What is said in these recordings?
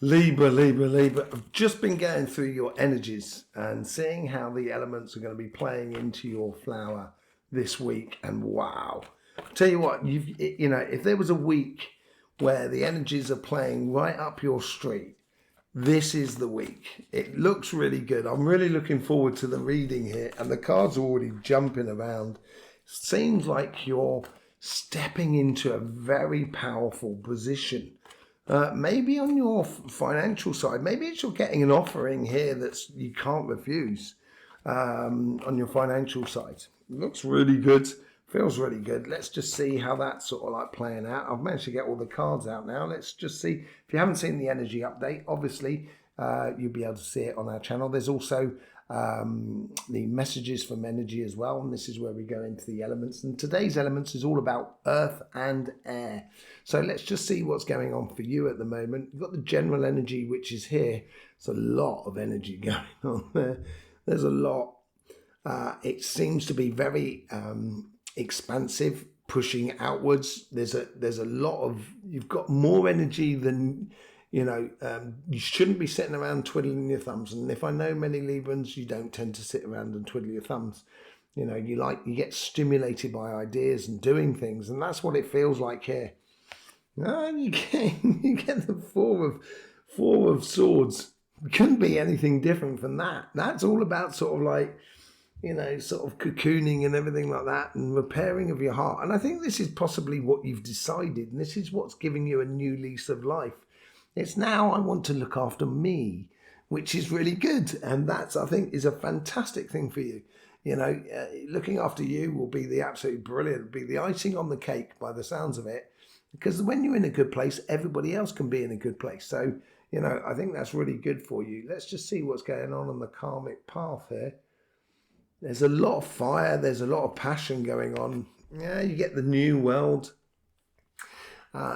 Libra, Libra, Libra. I've just been going through your energies and seeing how the elements are going to be playing into your flower this week. And wow, I'll tell you what, if there was a week where the energies are playing right up your street, this is the week. It looks really good. I'm really looking forward to the reading here, and the cards are already jumping around. Seems like you're stepping into a very powerful position. Maybe on your financial side, maybe it's you're getting an offering here that's you can't refuse on your financial side. Looks really good, feels really good. Let's just see how that's sort of like playing out. I've managed to get all the cards out now. Let's just see. If you haven't seen the energy update, obviously you'll be able to see it on our channel. There's also the messages from energy as well, and this is where we go into the elements, and today's elements is all about earth and air. So let's just see what's going on for you at the moment. You've got the general energy, which is here. There's a lot of energy going on there. There's a lot. It seems to be very expansive, pushing outwards. There's a lot of, you've got more energy than you shouldn't be sitting around twiddling your thumbs. And if I know many Librans, you don't tend to sit around and twiddle your thumbs. You get stimulated by ideas and doing things, and that's what it feels like here. And you get the four of swords. It couldn't be anything different from that. That's all about sort of like, sort of cocooning and everything like that, and repairing of your heart. And I think this is possibly what you've decided, and this is what's giving you a new lease of life. It's now I want to look after me, which is really good. And that's, I think, is a fantastic thing for you. Looking after you will be the absolutely brilliant, be the icing on the cake by the sounds of it. Because when you're in a good place, everybody else can be in a good place. So, I think that's really good for you. Let's just see what's going on the karmic path here. There's a lot of fire. There's a lot of passion going on. Yeah, you get the new world.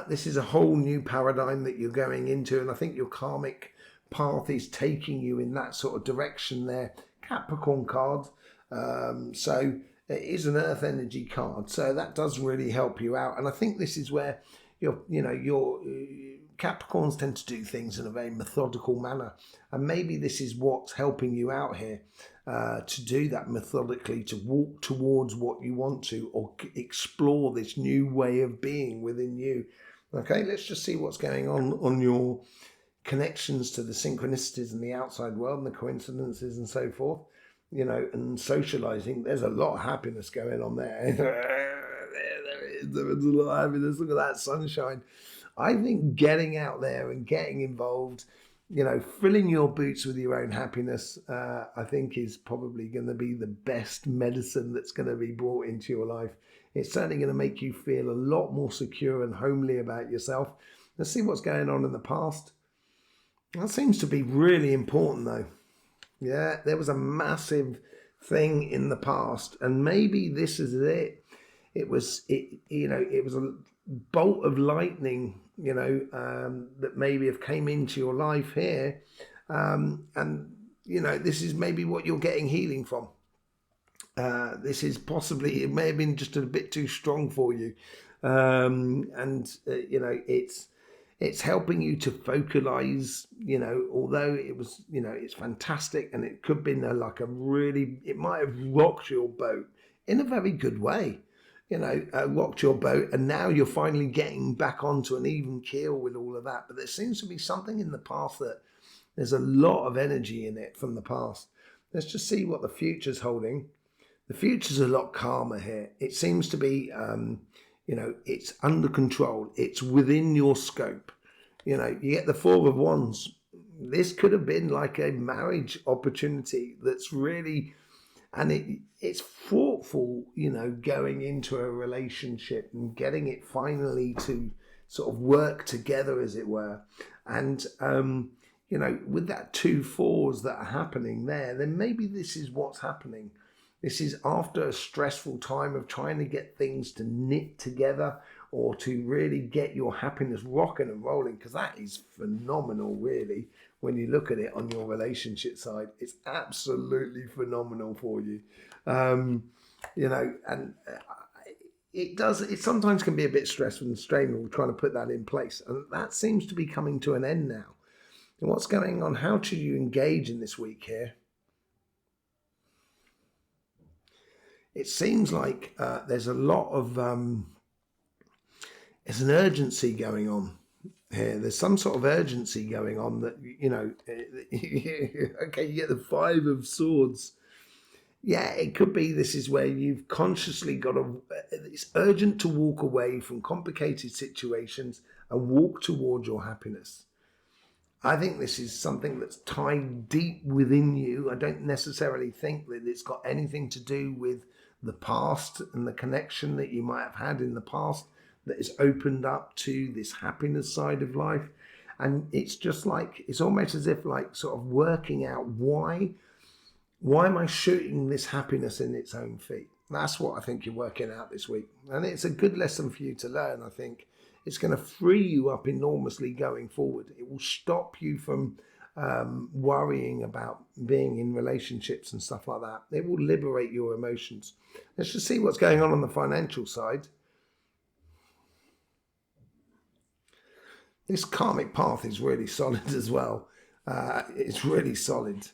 This is a whole new paradigm that you're going into, and I think your karmic path is taking you in that sort of direction there. Capricorn card. So it is an earth energy card, so that does really help you out. And I think this is where your Capricorns tend to do things in a very methodical manner, and maybe this is what's helping you out here to do that methodically, to walk towards what you want to, or explore this new way of being within you. Okay, let's just see what's going on your connections to the synchronicities in the outside world and the coincidences and so forth. And socializing. There's a lot of happiness going on there. There's a lot of happiness. Look at that sunshine. I think getting out there and getting involved, filling your boots with your own happiness, I think is probably going to be the best medicine that's going to be brought into your life. It's certainly going to make you feel a lot more secure and homely about yourself. Let's see what's going on in the past. That seems to be really important, though. Yeah, there was a massive thing in the past, and maybe this is it. It was a bolt of lightning, that maybe have came into your life here, and this is maybe what you're getting healing from. This is possibly, it may have been just a bit too strong for you, it's helping you to focalize, although it was, it's fantastic, and it could be it might have rocked your boat in a very good way, rocked your boat, and now you're finally getting back onto an even keel with all of that. But there seems to be something in the past that there's a lot of energy in it from the past. Let's just see what the future's holding. The future's a lot calmer here. It seems to be, it's under control. It's within your scope. You get the Four of Wands. This could have been like a marriage opportunity that's really, and it's thoughtful, going into a relationship and getting it finally to sort of work together, as it were. And, with that 2 4s that are happening there, then maybe this is what's happening. This is after a stressful time of trying to get things to knit together, or to really get your happiness rocking and rolling, because that is phenomenal, really, when you look at it on your relationship side. It's absolutely phenomenal for you. It sometimes can be a bit stressful and straining trying to put that in place. And that seems to be coming to an end now. And what's going on? How should you engage in this week here? It seems like there's a lot of there's an urgency going on here. There's some sort of urgency going on that, you know, okay, you get the Five of Swords. Yeah, it could be this is where you've consciously got to, it's urgent to walk away from complicated situations and walk toward your happiness. I think this is something that's tied deep within you. I don't necessarily think that it's got anything to do with the past and the connection that you might have had in the past that is opened up to this happiness side of life. And it's just like, it's almost as if like sort of working out why am I shooting this happiness in its own feet? That's what I think you're working out this week. And it's a good lesson for you to learn, I think. It's going to free you up enormously going forward. It will stop you from worrying about being in relationships and stuff like that. It will liberate your emotions. Let's just see what's going on the financial side. This karmic path is really solid as well. It's really solid.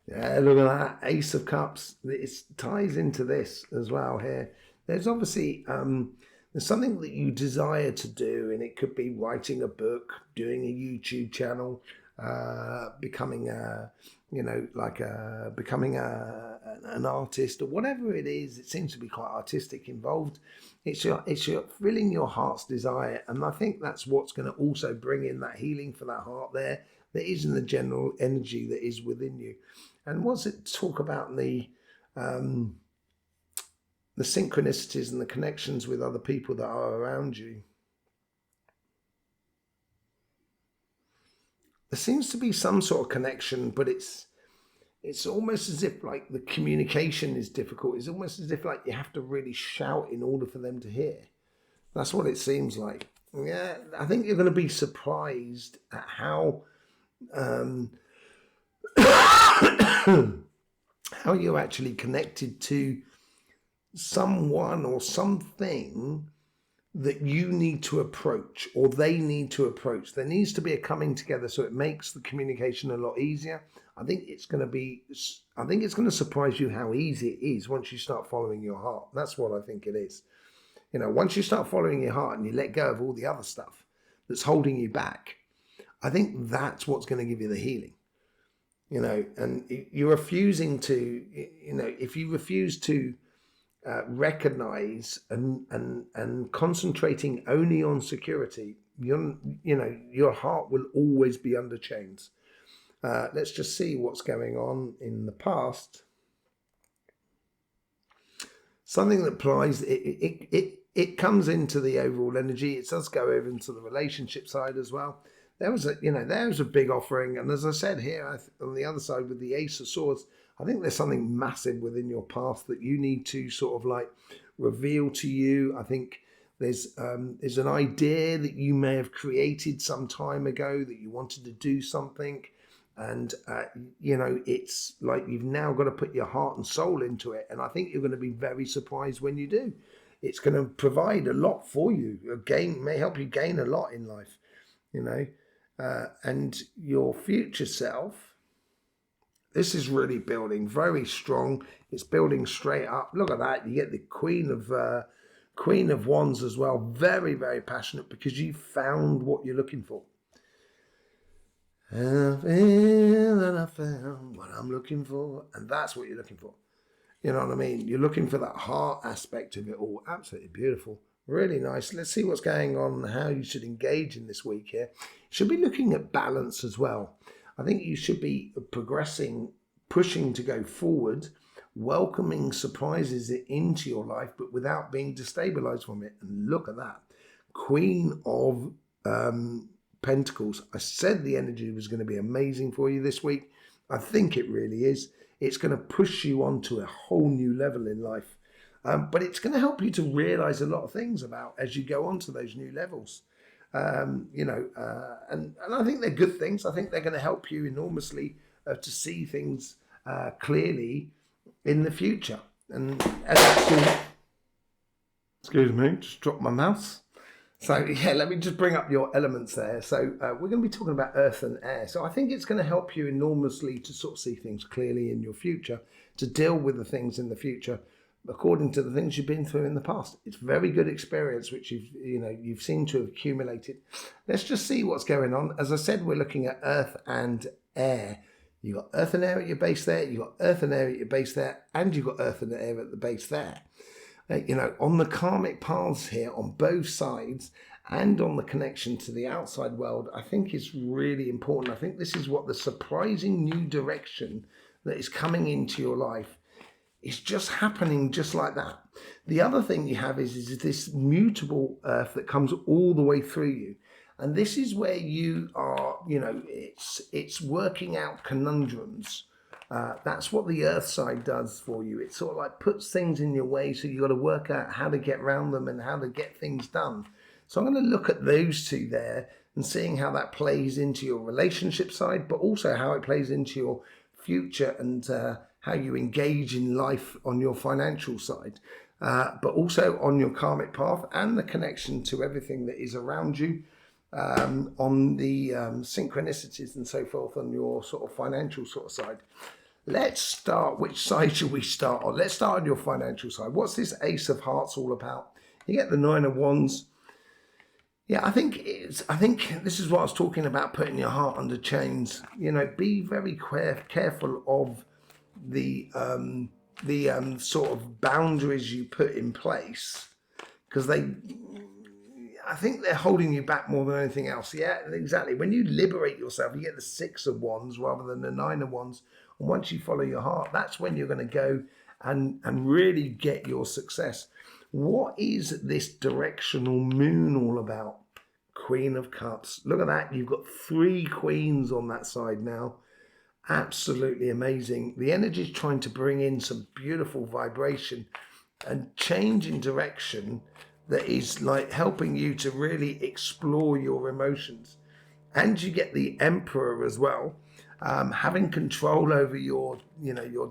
Yeah, look at that. Ace of Cups. It ties into this as well here. There's obviously there's something that you desire to do, and it could be writing a book, doing a YouTube channel, becoming a, you know, like becoming an artist or whatever it is. It seems to be quite artistic involved. It's your filling your heart's desire, and I think that's what's going to also bring in that healing for that heart there. That is in the general energy that is within you. And what's it talk about the synchronicities and the connections with other people that are around you? There seems to be some sort of connection, but it's almost as if like the communication is difficult. It's almost as if like you have to really shout in order for them to hear. That's what it seems like. Yeah, I think you're going to be surprised at how how you're actually connected to someone or something that you need to approach or they need to approach. There needs to be a coming together, so it makes the communication a lot easier. I think it's going to surprise you how easy it is once you start following your heart. That's what I think it is. You know, once you start following your heart and you let go of all the other stuff that's holding you back, I think that's what's going to give you the healing. You know, and you're refusing to, you know, if you refuse to recognize and concentrating only on security, your heart will always be under chains. Let's just see what's going on in the past. Something that applies, it comes into the overall energy. It does go over into the relationship side as well. There was a big offering, and as I said here on the other side with the Ace of Swords, I think there's something massive within your past that you need to sort of like reveal to you. I think there's an idea that you may have created some time ago that you wanted to do something, and it's like you've now got to put your heart and soul into it, and I think you're going to be very surprised when you do. It's going to provide a lot for you. May help you gain a lot in life, you know. And your future self, this is really building very strong. It's building straight up. Look at that. You get the Queen of Wands as well. Very, very passionate because you found what you're looking for. And I feel that I found what I'm looking for. And that's what you're looking for. You know what I mean? You're looking for that heart aspect of it all. Absolutely beautiful. Really nice. Let's see what's going on and how you should engage in this week here. You should be looking at balance as well. I think you should be progressing, pushing to go forward, welcoming surprises into your life, but without being destabilized from it. And look at that. Queen of Pentacles. I said the energy was going to be amazing for you this week. I think it really is. It's going to push you onto a whole new level in life. But it's going to help you to realize a lot of things about as you go on to those new levels. And I think they're good things. I think they're going to help you enormously to see things clearly in the future. And as excuse me, just dropped my mouse. So yeah, let me just bring up your elements there. So we're going to be talking about earth and air. So I think it's going to help you enormously to sort of see things clearly in your future, to deal with the things in the future according to the things you've been through in the past. It's very good experience which you've seemed to have accumulated. Let's just see what's going on. As I said, we're looking at earth and air. You've got earth and air at your base there, you've got earth and air at your base there, and you've got earth and air at the base there. On the karmic paths here on both sides and on the connection to the outside world, I think is really important. I think this is what the surprising new direction that is coming into your life is just happening just like that. The other thing you have is this mutable earth that comes all the way through you. And this is where you are, it's working out conundrums. That's what the earth side does for you. It sort of like puts things in your way, so you've got to work out how to get around them and how to get things done. So I'm going to look at those two there and seeing how that plays into your relationship side, but also how it plays into your future and how you engage in life on your financial side, but also on your karmic path and the connection to everything that is around you, on the synchronicities and so forth on your sort of financial sort of side. Let's start. Which side should we start on? Let's start on your financial side. What's this Ace of Hearts all about? You get the Nine of Wands. Yeah, I think this is what I was talking about, putting your heart under chains. Be very careful of the sort of boundaries you put in place, because I think they're holding you back more than anything else. Yeah, exactly. When you liberate yourself, you get the Six of Wands rather than the Nine of Wands. And once you follow your heart, that's when you're going to go and really get your success. What is this directional moon all about? Queen of Cups. Look at that. You've got 3 queens on that side now. Absolutely amazing. The energy is trying to bring in some beautiful vibration and change in direction that is like helping you to really explore your emotions. And you get the Emperor as well, having control over your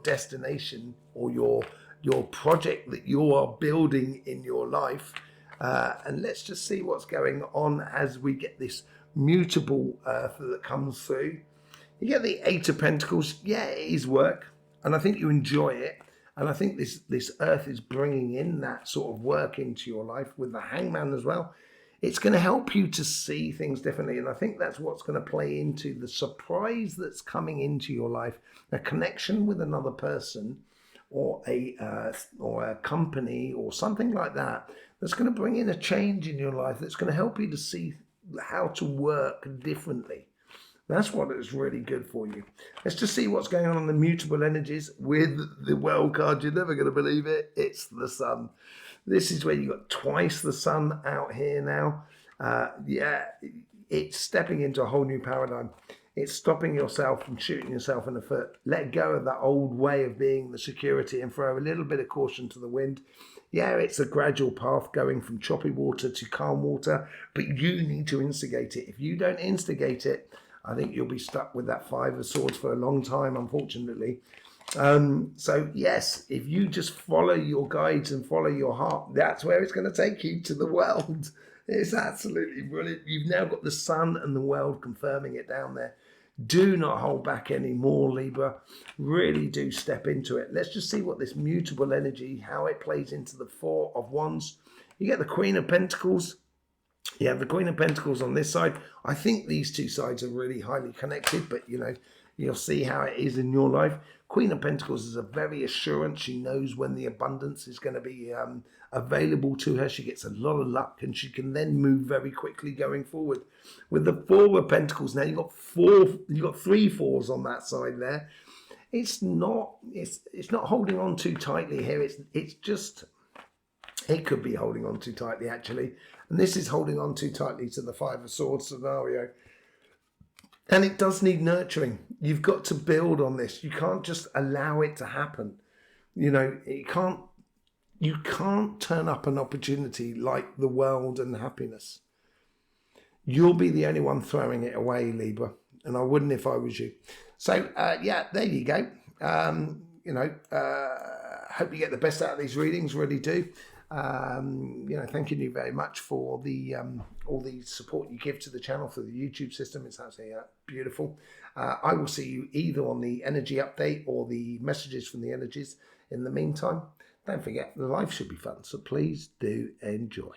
destination or your project that you are building in your life. And let's just see what's going on as we get this mutable earth that comes through. You get the Eight of Pentacles. Yeah, it is work, and I think you enjoy it. And I think this earth is bringing in that sort of work into your life with the Hangman as well. It's going to help you to see things differently. And I think that's what's going to play into the surprise that's coming into your life, a connection with another person or a company or something like that, that's going to bring in a change in your life that's going to help you to see how to work differently. That's what is really good for you. Let's just see what's going on in the mutable energies with the World card. You're never going to believe it. It's the Sun. This is where you've got twice the Sun out here now. Yeah, it's stepping into a whole new paradigm. It's stopping yourself from shooting yourself in the foot. Let go of that old way of being the security and throw a little bit of caution to the wind. Yeah, it's a gradual path going from choppy water to calm water, but you need to instigate it. If you don't instigate it, I think you'll be stuck with that Five of Swords for a long time, unfortunately. So yes, if you just follow your guides and follow your heart, that's where it's going to take you to the world. It's absolutely brilliant. You've now got the Sun and the world confirming it down there. Do not hold back anymore, Libra. Really do step into it. Let's just see what this mutable energy, how it plays into the Four of Wands. You get the Queen of Pentacles. You have the Queen of Pentacles on this side. I think these two sides are really highly connected, but you'll see how it is in your life. Queen of Pentacles is a very assurance. She knows when the abundance is going to be available to her. She gets a lot of luck, and she can then move very quickly going forward. With the Four of Pentacles now, you've got 3 fours on that side there. It's not holding on too tightly here. It's just, it could be holding on too tightly actually. And this is holding on too tightly to the Five of Swords scenario. And it does need nurturing. You've got to build on this. You can't just allow it to happen. You can't turn up an opportunity like the world and happiness. You'll be the only one throwing it away, Libra. And I wouldn't if I was you. So, yeah, there you go. Hope you get the best out of these readings, really do. Thanking you very much for the all the support you give to the channel through the YouTube system. It's absolutely beautiful. I will see you either on the energy update or the messages from the energies. In the meantime, don't forget, life should be fun, so please do enjoy.